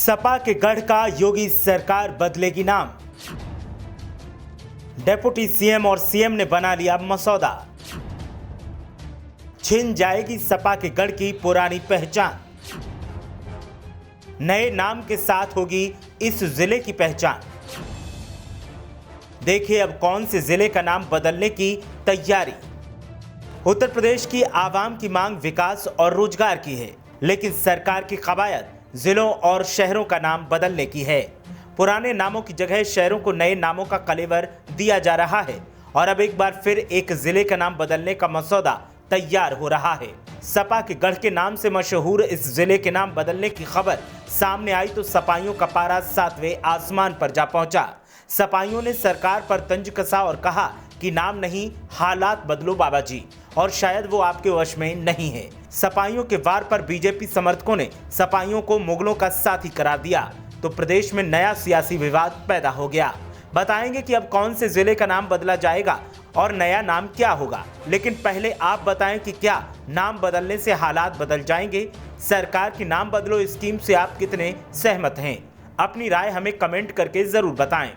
सपा के गढ़ का योगी सरकार बदलेगी नाम। डेप्यूटी सीएम और सीएम ने बना लिया मसौदा। छिन जाएगी सपा के गढ़ की पुरानी पहचान। नए नाम के साथ होगी इस जिले की पहचान। देखिए अब कौन से जिले का नाम बदलने की तैयारी। उत्तर प्रदेश की आवाम की मांग विकास और रोजगार की है, लेकिन सरकार की कवायद जिलों और शहरों का नाम बदलने की है। पुराने नामों की जगह शहरों को नए नामों का कलेवर दिया जा रहा है और अब एक बार फिर एक जिले का नाम बदलने का मसौदा तैयार हो रहा है। सपा के गढ़ के नाम से मशहूर इस जिले के नाम बदलने की खबर सामने आई तो सपाइयों का पारा 7वें आसमान पर जा पहुंचा। सपाइयों ने सरकार पर तंज कसा और कहा कि नाम नहीं, हालात बदलो बाबा जी, और शायद वो आपके वश में नहीं है। सपाइयों के वार पर बीजेपी समर्थकों ने सपाइयों को मुगलों का साथी करार दिया तो प्रदेश में नया सियासी विवाद पैदा हो गया। बताएंगे कि अब कौन से जिले का नाम बदला जाएगा और नया नाम क्या होगा, लेकिन पहले आप बताएं कि क्या नाम बदलने से हालात बदल जाएंगे। सरकार की नाम बदलो स्कीम से आप कितने सहमत हैं? अपनी राय हमें कमेंट करके जरूर बताएं।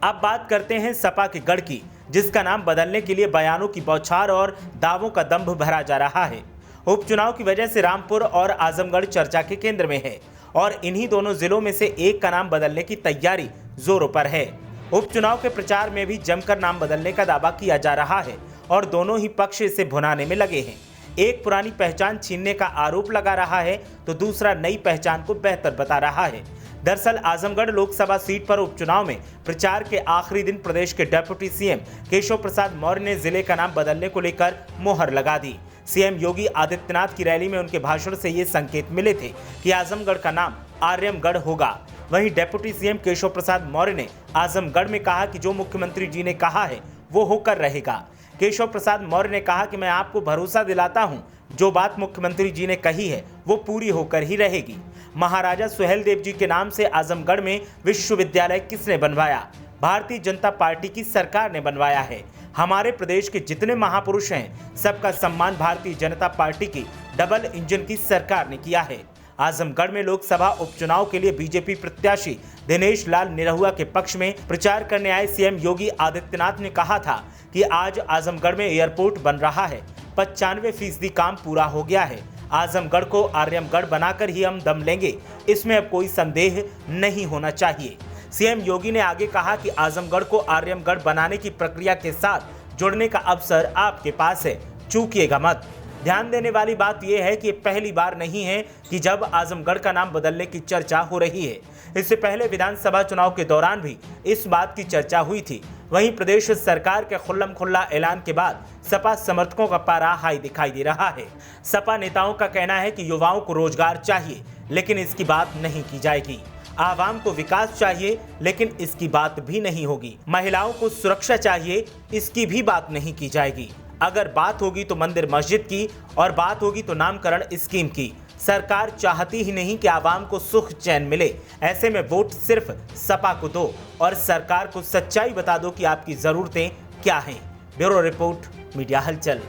अब बात करते हैं सपा के गढ़ की, जिसका नाम बदलने के लिए बयानों की बौछार और दावों का दंभ भरा जा रहा है। उपचुनाव की वजह से रामपुर और आजमगढ़ चर्चा के केंद्र में है और इन्हीं दोनों जिलों में से एक का नाम बदलने की तैयारी जोरों पर है। उपचुनाव के प्रचार में भी जमकर नाम बदलने का दावा किया जा रहा है और दोनों ही पक्ष इसे भुनाने में लगे हैं। एक पुरानी पहचान छीनने का आरोप लगा रहा है तो दूसरा नई पहचान को बेहतर बता रहा है। दरअसल आजमगढ़ लोकसभा सीट पर उपचुनाव में प्रचार के आखिरी दिन प्रदेश के डेप्यूटी सीएम केशव प्रसाद मौर्य ने जिले का नाम बदलने को लेकर मोहर लगा दी। सीएम योगी आदित्यनाथ की रैली में उनके भाषण से ये संकेत मिले थे कि आजमगढ़ का नाम आर्यमगढ़ होगा। वहीं डेप्यूटी सीएम केशव प्रसाद मौर्य ने आजमगढ़ में कहा कि जो मुख्यमंत्री जी ने कहा है वो होकर रहेगा। केशव प्रसाद मौर्य ने कहा कि मैं आपको भरोसा दिलाता हूं, जो बात मुख्यमंत्री जी ने कही है वो पूरी होकर ही रहेगी। महाराजा सुहेलदेव जी के नाम से आजमगढ़ में विश्वविद्यालय किसने बनवाया? भारतीय जनता पार्टी की सरकार ने बनवाया है। हमारे प्रदेश के जितने महापुरुष हैं, सबका सम्मान भारतीय जनता पार्टी की डबल इंजन की सरकार ने किया है। आजमगढ़ में लोकसभा उपचुनाव के लिए बीजेपी प्रत्याशी दिनेश लाल निरहुआ के पक्ष में प्रचार करने आए सीएम योगी आदित्यनाथ ने कहा था कि आज आजमगढ़ में एयरपोर्ट बन रहा है, 95% काम पूरा हो गया है। आजमगढ़ को आर्यमगढ़ बनाकर ही हम दम लेंगे, इसमें अब कोई संदेह नहीं होना चाहिए। सीएम योगी ने आगे कहा कि आजमगढ़ को आर्यमगढ़ बनाने की प्रक्रिया के साथ जुड़ने का अवसर आपके पास है, चूकिएगा मत। ध्यान देने वाली बात यह है कि ये पहली बार नहीं है कि जब आजमगढ़ का नाम बदलने की चर्चा हो रही है। इससे पहले विधानसभा चुनाव के दौरान भी इस बात की चर्चा हुई थी। वहीं प्रदेश सरकार के खुल्लम खुल्ला ऐलान के बाद सपा समर्थकों का पारा हाई दिखाई दे रहा है। सपा नेताओं का कहना है कि युवाओं को रोजगार चाहिए, लेकिन इसकी बात नहीं की जाएगी। आवाम को विकास चाहिए, लेकिन इसकी बात भी नहीं होगी। महिलाओं को सुरक्षा चाहिए, इसकी भी बात नहीं की जाएगी। अगर बात होगी तो मंदिर मस्जिद की और बात होगी तो नामकरण स्कीम की। सरकार चाहती ही नहीं कि आवाम को सुख चैन मिले। ऐसे में वोट सिर्फ सपा को दो और सरकार को सच्चाई बता दो कि आपकी जरूरतें क्या हैं। ब्यूरो रिपोर्ट, मीडिया हलचल।